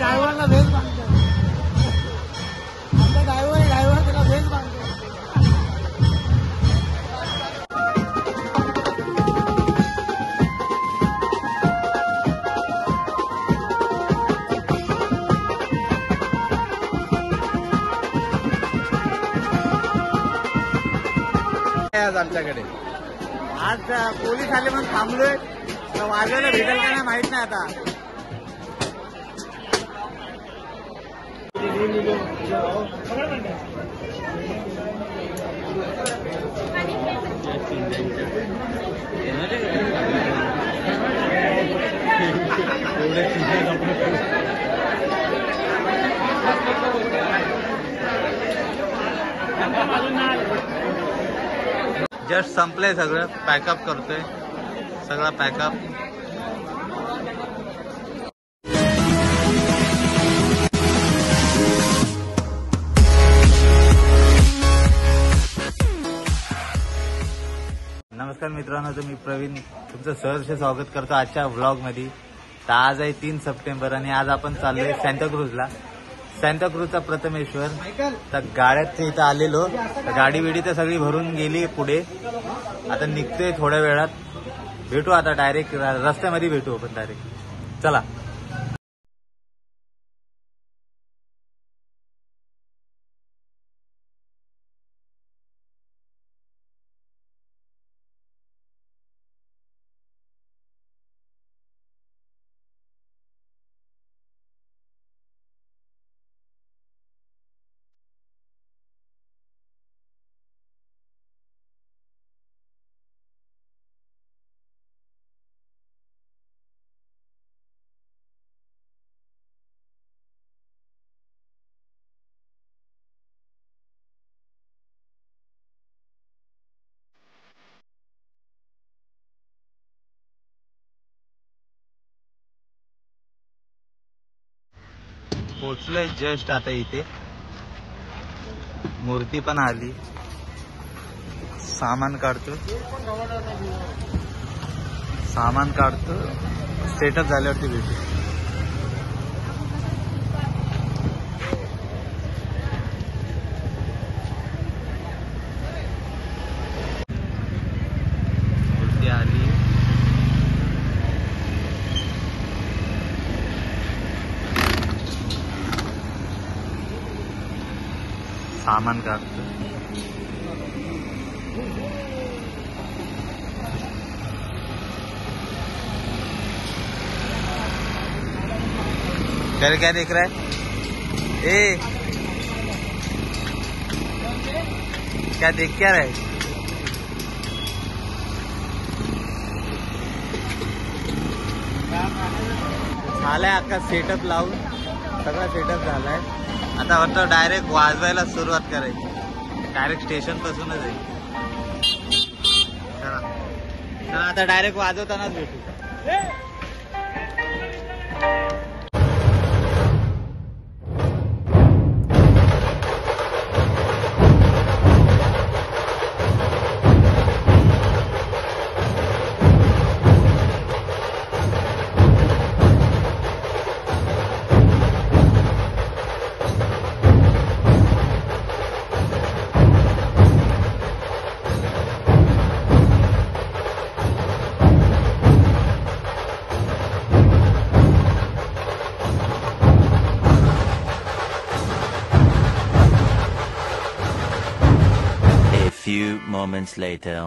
ड्रायव्हरला भेज मागतो. आमचा ड्रायव्हर त्याला भेज मागतो. आज आमच्याकडे आज पोलीस आले म्हणून थांबलोय. वाजवायला भेटेल का नाही माहित नाही आता. जस्ट संपलंय सगळं. पॅकअप करतोय सगळा पॅकअप. नमस्कार मित्रांनो, तर मी प्रवीण तुमचं सहर्ष स्वागत करतो आजच्या व्लॉगमध्ये. तर आज आहे 3 सप्टेंबर आणि आज आपण चाललोय सांताक्रूजला. सांताक्रूजचा प्रथमेश्वर. तर गाड्यात इथं आलेलो. गाडी बिडी तर सगळी भरून गेली पुढे. आता निघतोय थोड्या वेळात. भेटू आता डायरेक्ट रस्त्यामध्ये भेटू आपण डायरेक्ट. चला. पोचलोय जस्ट आता इथे. मूर्ती पण आली. सामान काढतो सेटअप झाल्यावरती भेटू. मूर्ती आली. सामान काढतो. क्या देख रहा है? ए क्या देख क्या रहा है? झालाय अख्खा सेटअप लावून. सगळा सेटअप झालाय. आता वाटतं डायरेक्ट वाजवायला सुरुवात करायची. डायरेक्ट स्टेशन पासूनच आहे. चला आता डायरेक्ट वाजवतानाच भेटू. Few moments later.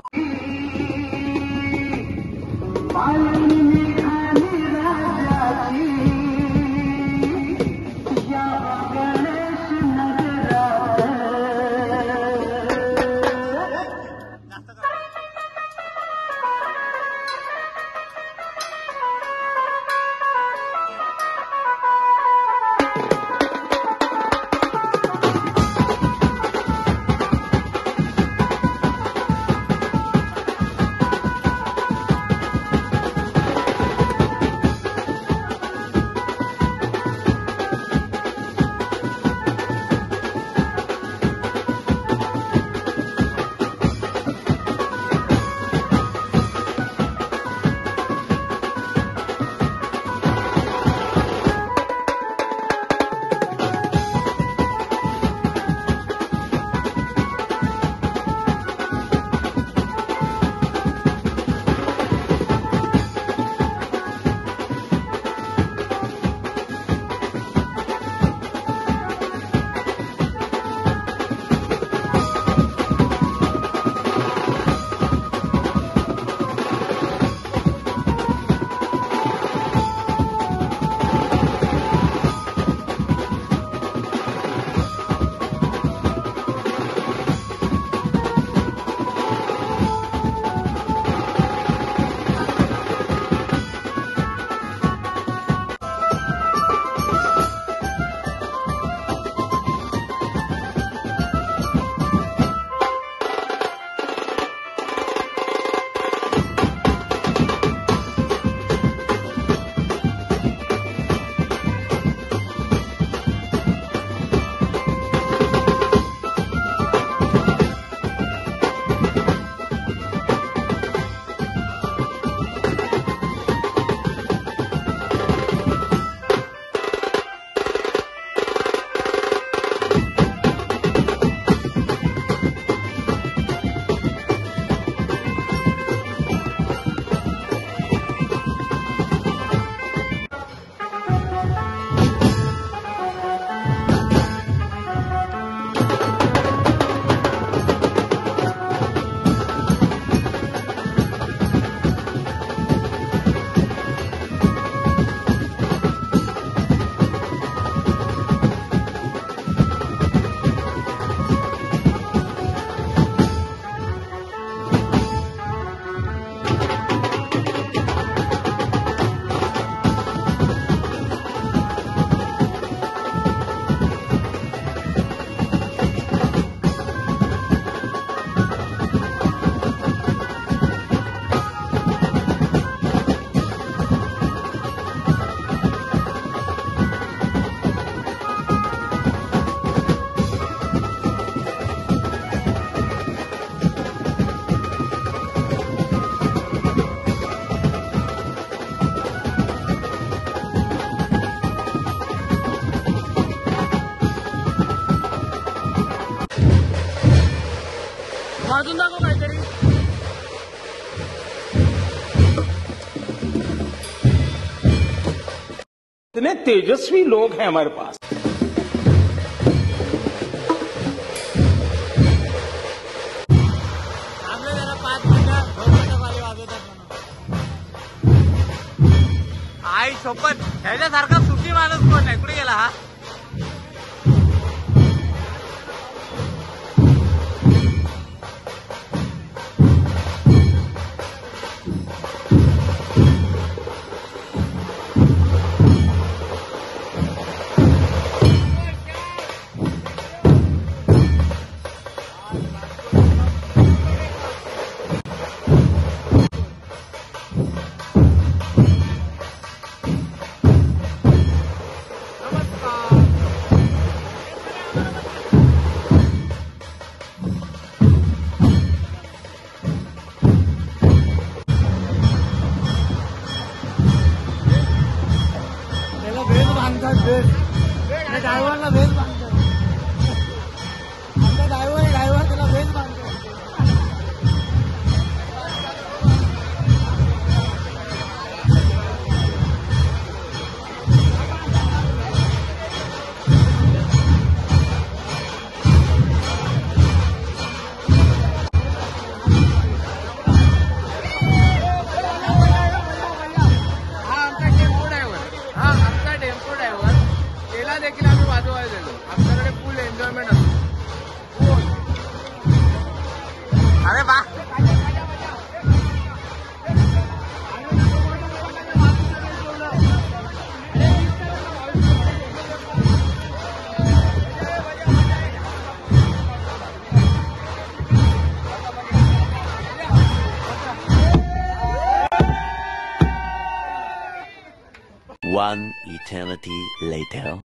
वाजून दाखव काहीतरी. इतने तेजस्वी लोग हैं हमारे पास. आपल्या जरा 5 मिनिटं 2 मिनिटं वाले वाजवतात म्हणून. आई शोपत ह्याच्यासारखा सुखी माणूस कोण नाही. कुठे गेला हा? त्याला भेज बांधतात भेज. ड्रायव्हरला भेज बांधतात. आमचा ड्रायव्हर त्याला भेज बांधतो. देखील आम्ही वाजवायला गेलो. आमच्याकडे फुल एन्जॉयमेंट असतो. अरे वा. One eternity later.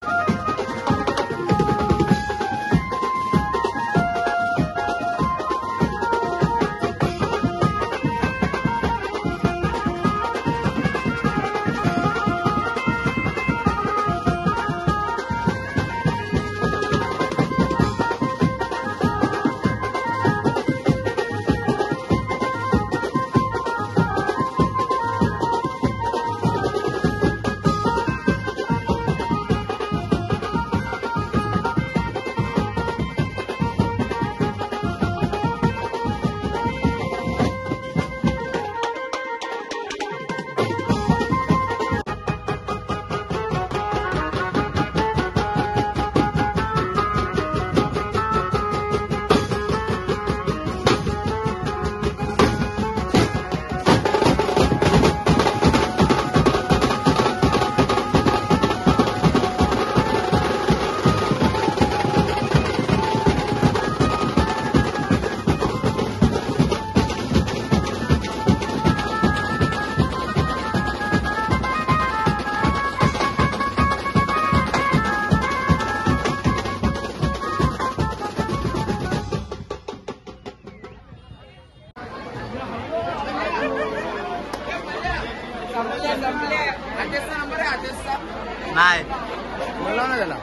नाही बोला ना त्याला.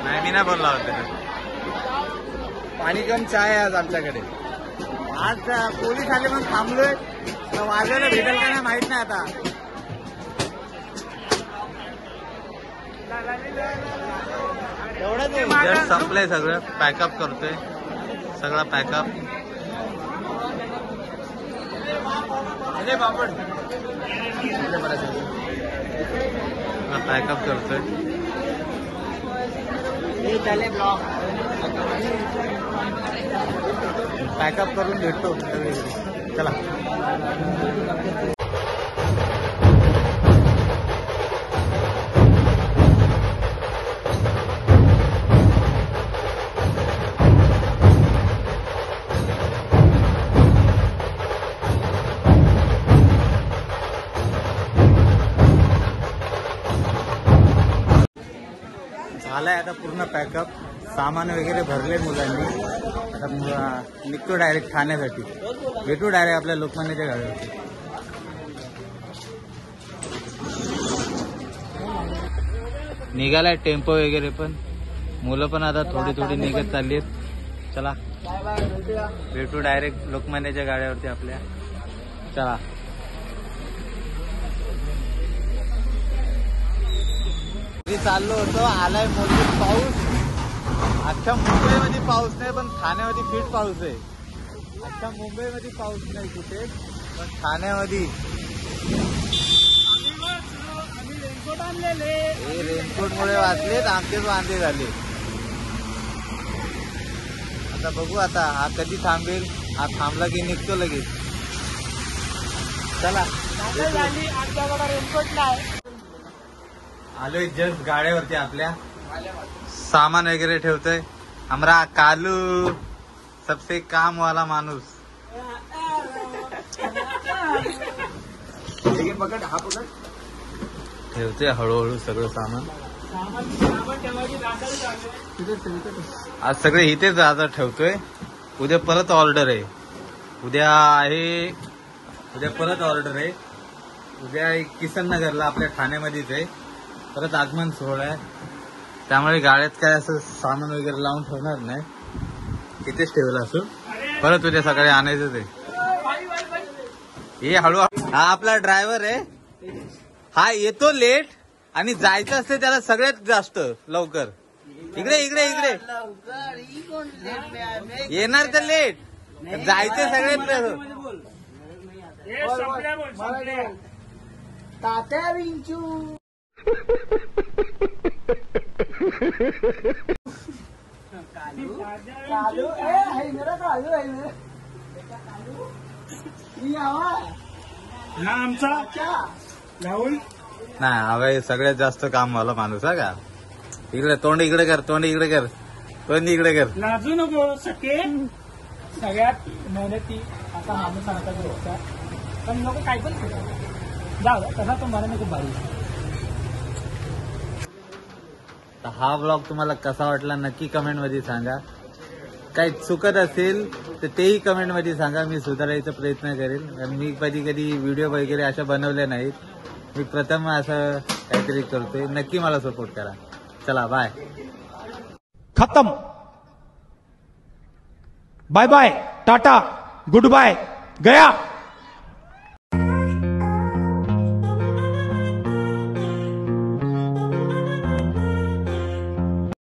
नाही मी नाही बोलला होता. पाणी कम चाय आहे आज आमच्याकडे. आज पोलीस आले म्हणून थांबलोय. तर वाजायला भेटेल का नाही माहित नाही आता. जस्ट संपलंय सगळं. पॅकअप करतोय. सगळा पॅकअप. पॅकअप करतोय. पॅकअप करून भेटतो. चला. झालाय आता पूर्ण पॅकअप. सामान वगैरे भरले मुलांनी. आता निघतो डायरेक्ट खाण्यासाठी. भेटू डायरेक्ट आपल्या लोकमान्याच्या गाडीवरती. निघालाय टेम्पो वगैरे पण. मुलं पण आता थोडी थोडी निघत चालली आहेत. चला भेटू डायरेक्ट लोकमान्याच्या गाड्यावरती आपल्या. चला चाललो होतो. आलाय मोठा पाऊस. अख्ख्या मुंबईमध्ये पाऊस नाही पण ठाण्यामध्ये फिट पाऊस आहे. अख्ख्या मुंबईमध्ये पाऊस नाही कुठे पण ठाण्यामध्ये. हे रेनकोट मुळे वाचलेत आमचेच वांदे झाले. आता बघू आता हा कधी थांबेल. हा थांबला की निघतो लगेच. चला आलोय जस्ट गाड्यावरती आपल्या. सामान वगैरे ठेवतोय. हमारा कालू सबसे काम वाला माणूस. ठेवते हळूहळू सगळं सामान. आज सगळे इथेच आता ठेवतोय. उद्या परत ऑर्डर आहे. उद्या परत ऑर्डर आहे. उद्या किसन नगरला आपल्या ठाण्यामध्येच आहे. परत आगमन सोहळा आहे. त्यामुळे गाड्यात काय असं सामान वगैरे लावून ठेवणार नाही. इथेच ठेवलं असं. परत उद्या सकाळी आणायचंच आहे. हे हळूहळू. हा आपला ड्रायव्हर आहे. हा येतो लेट आणि जायचं असते त्याला सगळ्यात जास्त लवकर. इकडे इकडे इकडे येणार तर लेट. जायचे सगळ्यात तात्या विंचू. कालू है मेरा. कालू है मेरा. हा आमचा राहुल. नाही हवा सगळ्यात जास्त काम वाला माणूस आहे का. इकडे तोंड इकडे कर. तोंड इकडे कर. तोंड इकडे कर. लाजू नको सके. सगळ्यात मेहनती असा माणूस सांगतात रोजचा. पण लोक काय पण जाऊ तसा तो मला खूप भारी. तर हा ब्लॉग तुम्हाला कसा वाटला नक्की कमेंट मध्ये सांगा. काही चुकत असेल तर तेही कमेंट मध्ये सांगा. मी सुधारायचा प्रयत्न करेल. कारण मी कधी कधी व्हिडिओ वगैरे अशा बनवल्या नाहीत. मी प्रथम असं काहीतरी करतोय. नक्की मला सपोर्ट करा. चला बाय. खत्म. Bye bye tata goodbye गया.